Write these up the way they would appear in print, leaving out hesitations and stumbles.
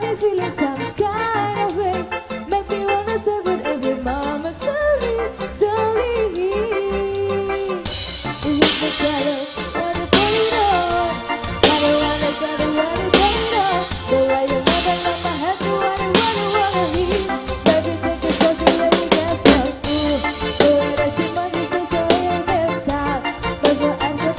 me feeling some kind of way. Make me wanna celebrate every moment slowly, slowly. It was the color, wanna put it on. Gotta put it on. The way you never let my head do what I wanna hear. Baby, take it so baby, get so cool. The way that she money so in the top. But for I'm the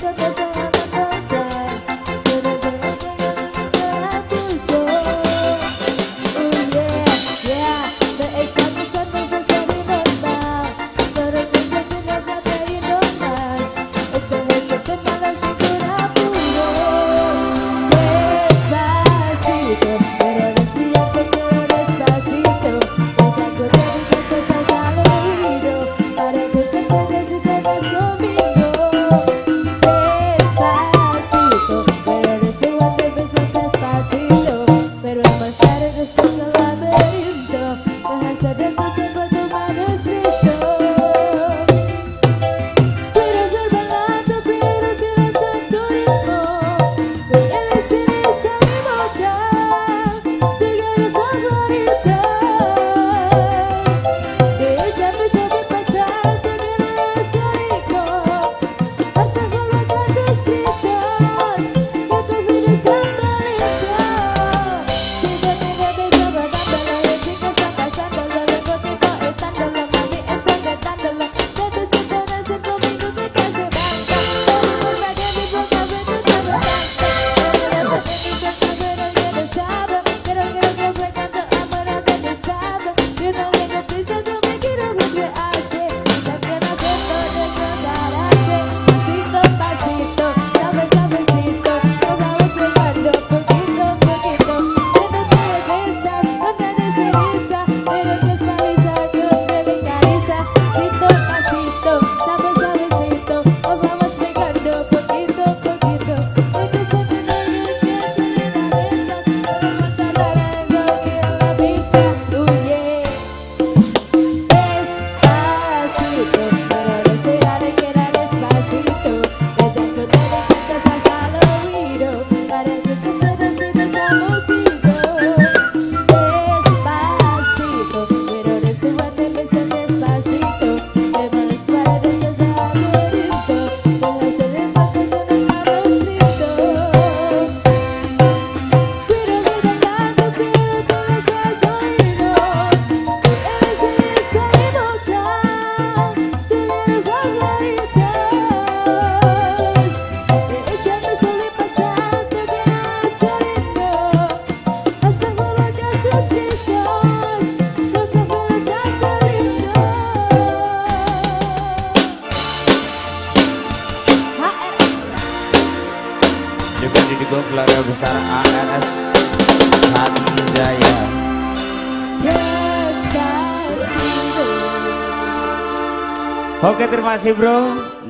juga didukung keluarga besar ANS Hanjaya. Oke, terima kasih bro.